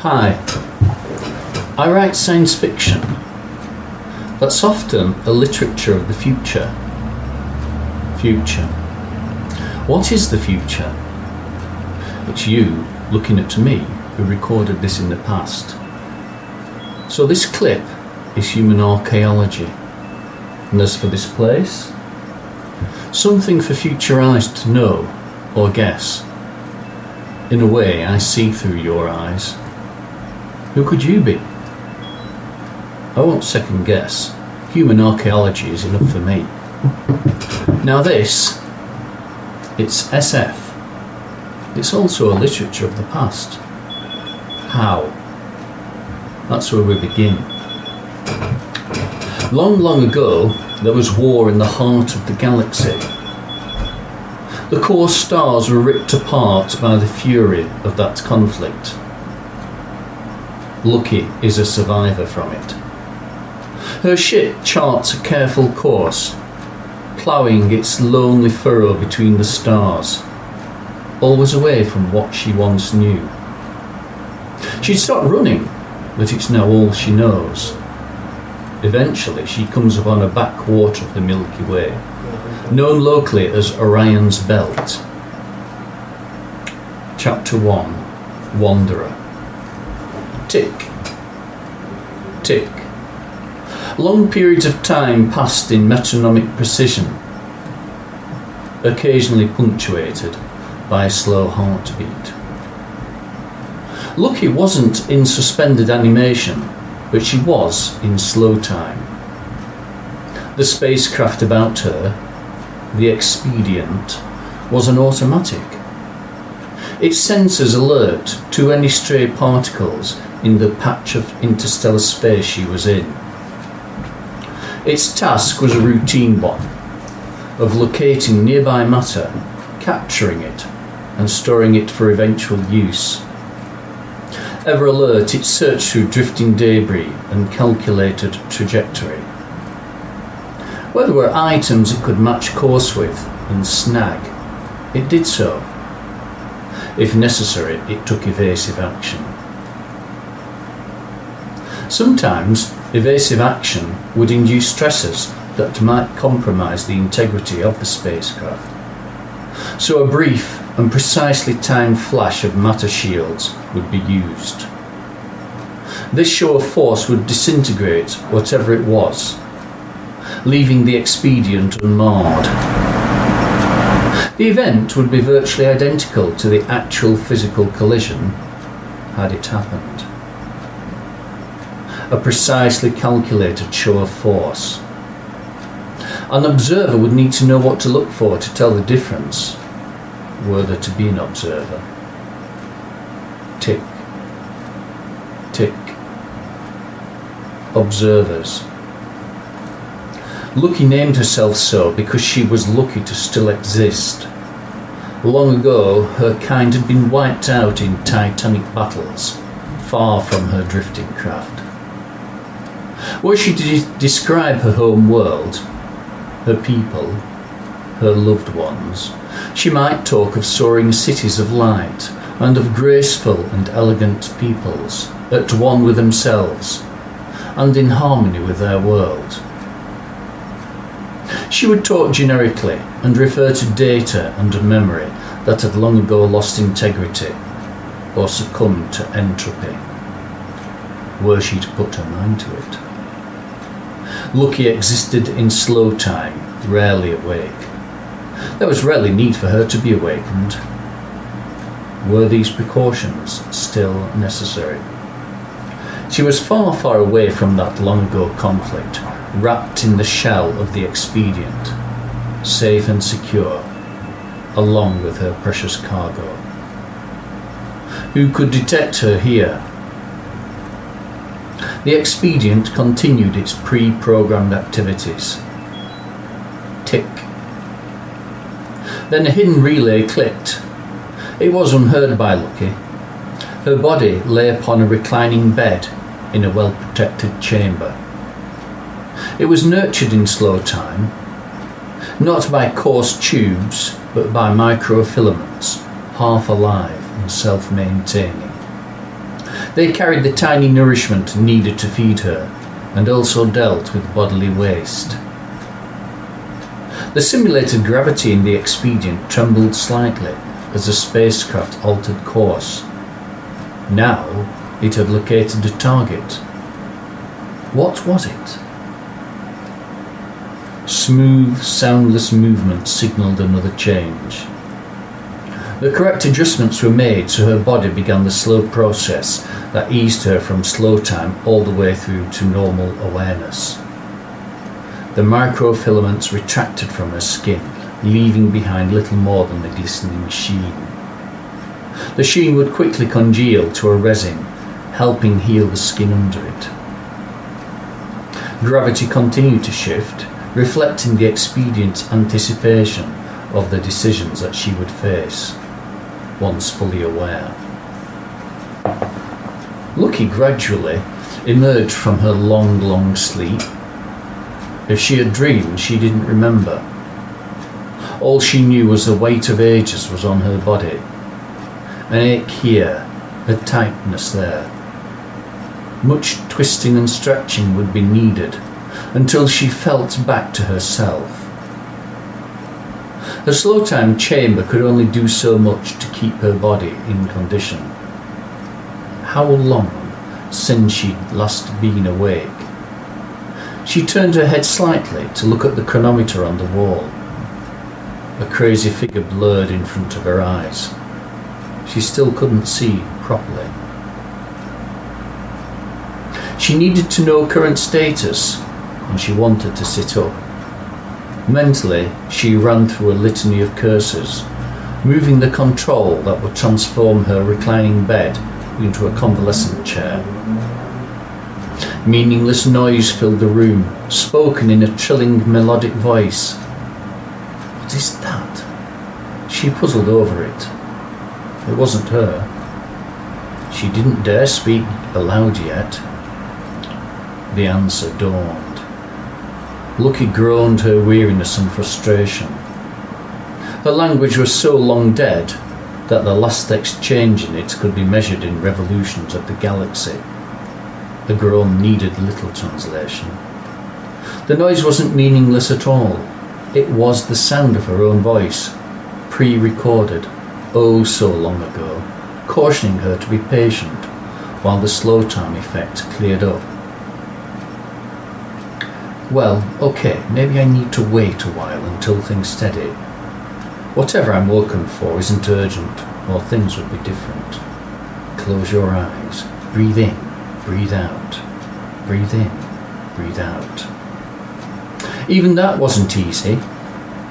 Hi, I write science fiction. That's often a literature of the future. Future. What is the future? It's you looking at me who recorded this in the past. So this clip is human archaeology. And as for this place, something for future eyes to know or guess. In a way, I see through your eyes. Who could you be? I won't second guess. Human archaeology is enough for me. Now this, it's SF. It's also a literature of the past. How? That's where we begin. Long, long ago, there was war in the heart of the galaxy. The core stars were ripped apart by the fury of that conflict. Lucky is a survivor from it. Her ship charts a careful course, ploughing its lonely furrow between the stars, always away from what she once knew. She'd stopped running, but it's now all she knows. Eventually she comes upon a backwater of the Milky Way, known locally as Orion's Belt. Chapter 1. Wanderer. Tick. Tick. Long periods of time passed in metronomic precision, occasionally punctuated by a slow heartbeat. Lucky wasn't in suspended animation, but she was in slow time. The spacecraft about her, the Expedient, was an automatic. Its sensors alert to any stray particles in the patch of interstellar space she was in. Its task was a routine one, of locating nearby matter, capturing it, and storing it for eventual use. Ever alert, it searched through drifting debris and calculated trajectory. Where there were items it could match course with and snag, it did so. If necessary, it took evasive action. Sometimes evasive action would induce stresses that might compromise the integrity of the spacecraft. So a brief and precisely timed flash of matter shields would be used. This show of force would disintegrate whatever it was, leaving the Expedient unmarred. The event would be virtually identical to the actual physical collision had it happened. A precisely calculated show of force. An observer would need to know what to look for to tell the difference, were there to be an observer. Tick. Tick. Observers. Lucky named herself so because she was lucky to still exist. Long ago, her kind had been wiped out in titanic battles, far from her drifting craft. Were she to describe her home world, her people, her loved ones, she might talk of soaring cities of light and of graceful and elegant peoples, at one with themselves and in harmony with their world. She would talk generically and refer to data and memory that had long ago lost integrity or succumbed to entropy, were she to put her mind to it. Lucky existed in slow time, rarely awake. There was rarely need for her to be awakened. Were these precautions still necessary? She was far, far away from that long ago conflict, wrapped in the shell of the Expedient, safe and secure, along with her precious cargo. Who could detect her here? The Expedient continued its pre-programmed activities. Tick. Then a hidden relay clicked. It was unheard by Lucky. Her body lay upon a reclining bed in a well-protected chamber. It was nurtured in slow time, not by coarse tubes, but by microfilaments, half alive and self-maintaining. They carried the tiny nourishment needed to feed her, and also dealt with bodily waste. The simulated gravity in the Expedient trembled slightly as the spacecraft altered course. Now it had located a target. What was it? Smooth, soundless movement signalled another change. The correct adjustments were made so her body began the slow process that eased her from slow time all the way through to normal awareness. The microfilaments retracted from her skin, leaving behind little more than a glistening sheen. The sheen would quickly congeal to a resin, helping heal the skin under it. Gravity continued to shift, reflecting the Expedient's anticipation of the decisions that she would face, once fully aware. Lucky gradually emerged from her long sleep. If she had dreamed, she didn't remember. All she knew was the weight of ages was on her body. An ache here, a tightness there. Much twisting and stretching would be needed until she felt back to herself. The slow-time chamber could only do so much to keep her body in condition. How long since she'd last been awake? She turned her head slightly to look at the chronometer on the wall. A crazy figure blurred in front of her eyes. She still couldn't see properly. She needed to know current status, and she wanted to sit up. Mentally, she ran through a litany of curses, moving the control that would transform her reclining bed into a convalescent chair. Meaningless noise filled the room, spoken in a trilling melodic voice. What is that? She puzzled over it. It wasn't her. She didn't dare speak aloud yet. The answer dawned. Lucky groaned her weariness and frustration. Her language was so long dead that the last exchange in it could be measured in revolutions of the galaxy. The groan needed little translation. The noise wasn't meaningless at all. It was the sound of her own voice, pre-recorded, oh so long ago, cautioning her to be patient while the slow time effect cleared up. Well, okay, maybe I need to wait a while until things steady. Whatever I'm woken for isn't urgent, or things would be different. Close your eyes, breathe in, breathe out, breathe in, breathe out. Even that wasn't easy.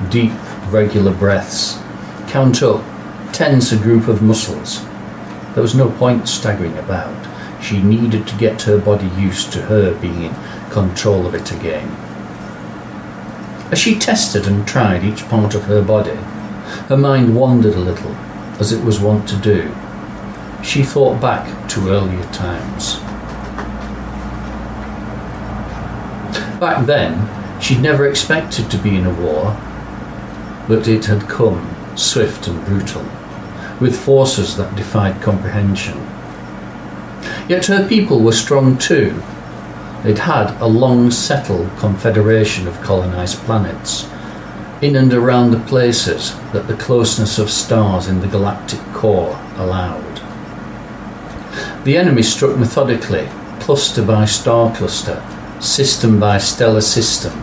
Deep, regular breaths. Count up, tense a group of muscles. There was no point staggering about. She needed to get her body used to her being in control of it again. As she tested and tried each part of her body, her mind wandered a little, as it was wont to do. She thought back to earlier times. Back then, she'd never expected to be in a war, but it had come, swift and brutal, with forces that defied comprehension. Yet her people were strong too. They'd had a long-settled confederation of colonised planets, in and around the places that the closeness of stars in the galactic core allowed. The enemy struck methodically, cluster by star cluster, system by stellar system,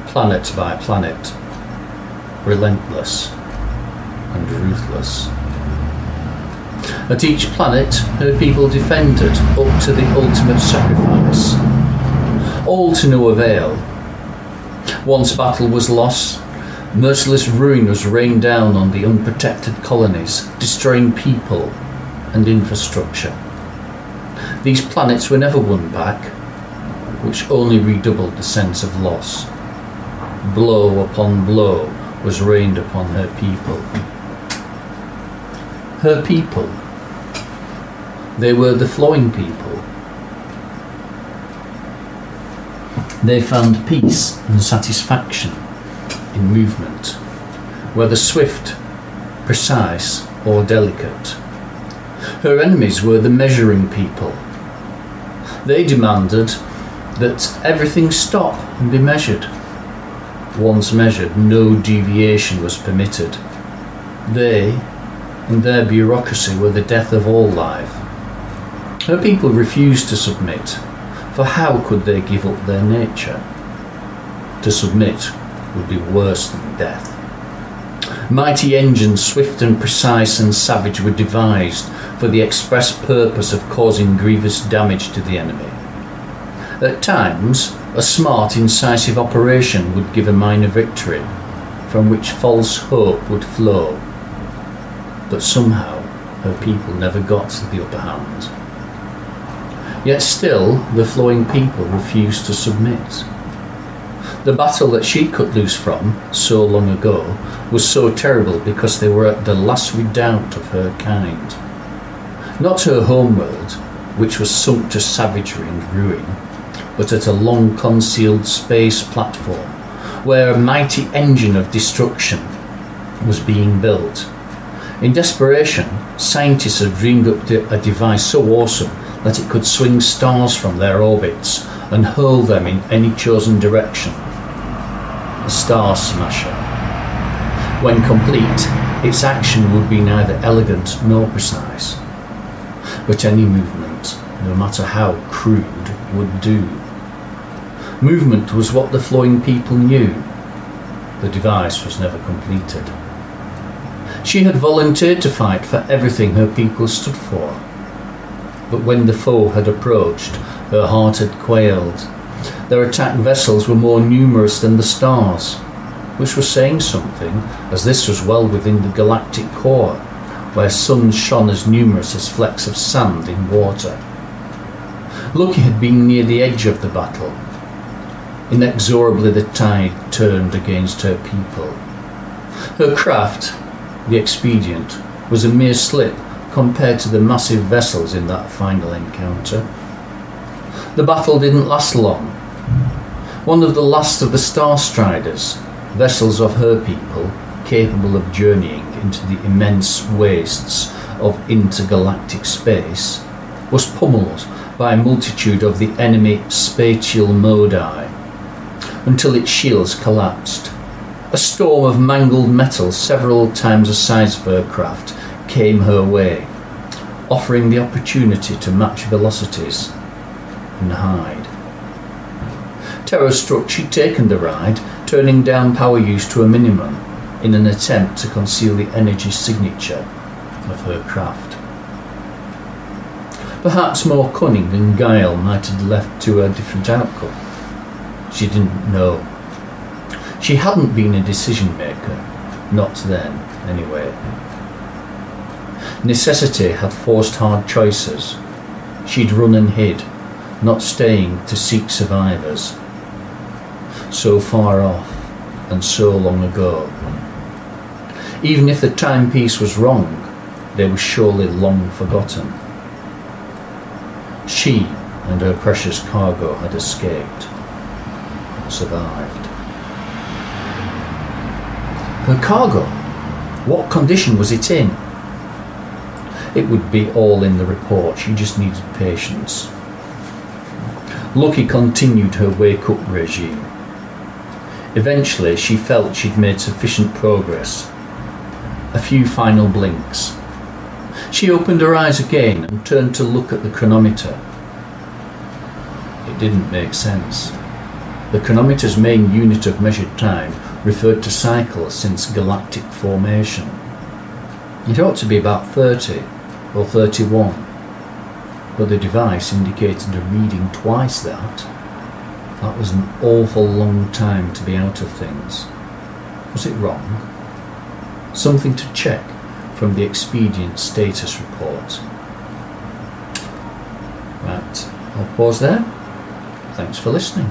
planet by planet, relentless and ruthless. At each planet, her people defended up to the ultimate sacrifice, all to no avail. Once battle was lost, merciless ruin was rained down on the unprotected colonies, destroying people and infrastructure. These planets were never won back, which only redoubled the sense of loss. Blow upon blow was rained upon her people. Her people. They were the flowing people. They found peace and satisfaction in movement, whether swift, precise or delicate. Her enemies were the measuring people, They demanded that everything stop and be measured. Once measured, no deviation was permitted. They, in their bureaucracy, were the death of all life. Her people refused to submit, for how could they give up their nature? To submit would be worse than death. Mighty engines, swift and precise and savage, were devised for the express purpose of causing grievous damage to the enemy. At times, a smart, incisive operation would give a minor victory, from which false hope would flow. But somehow, her people never got the upper hand. Yet still, the flowing people refused to submit. The battle that she cut loose from, so long ago, was so terrible because they were at the last redoubt of her kind. Not her homeworld, which was sunk to savagery and ruin, but at a long-concealed space platform, where a mighty engine of destruction was being built. In desperation, scientists had dreamed up a device so awesome that it could swing stars from their orbits and hurl them in any chosen direction. A star smasher. When complete, its action would be neither elegant nor precise, but any movement, no matter how crude, would do. Movement was what the flowing people knew. The device was never completed. She had volunteered to fight for everything her people stood for. But when the foe had approached, her heart had quailed. Their attack vessels were more numerous than the stars, which was saying something, as this was well within the galactic core, where suns shone as numerous as flecks of sand in water. Lucky had been near the edge of the battle. Inexorably the tide turned against her people. Her craft, the Expedient, was a mere slip compared to the massive vessels in that final encounter. The battle didn't last long. One of the last of the Star Striders, vessels of her people, capable of journeying into the immense wastes of intergalactic space, was pummeled by a multitude of the enemy spatial modi, until its shields collapsed. A storm of mangled metal several times the size of her craft came her way, offering the opportunity to match velocities and hide. Terror-struck, she'd taken the ride, turning down power use to a minimum in an attempt to conceal the energy signature of her craft. Perhaps more cunning and guile might have led to a different outcome. She didn't know. She hadn't been a decision maker, not then, anyway. Necessity had forced hard choices. She'd run and hid, not staying to seek survivors. So far off, and so long ago. Even if the timepiece was wrong, they were surely long forgotten. She and her precious cargo had escaped, survived. Her cargo? What condition was it in? It would be all in the report. She just needed patience. Lucky continued her wake-up regime. Eventually, she felt she'd made sufficient progress. A few final blinks. She opened her eyes again and turned to look at the chronometer. It didn't make sense. The chronometer's main unit of measured time referred to cycles since galactic formation. It ought to be about 30 or 31, but the device indicated a reading twice that. That was an awful long time to be out of things. Was it wrong? Something to check from the Expedient status report. Right, I'll pause there. Thanks for listening.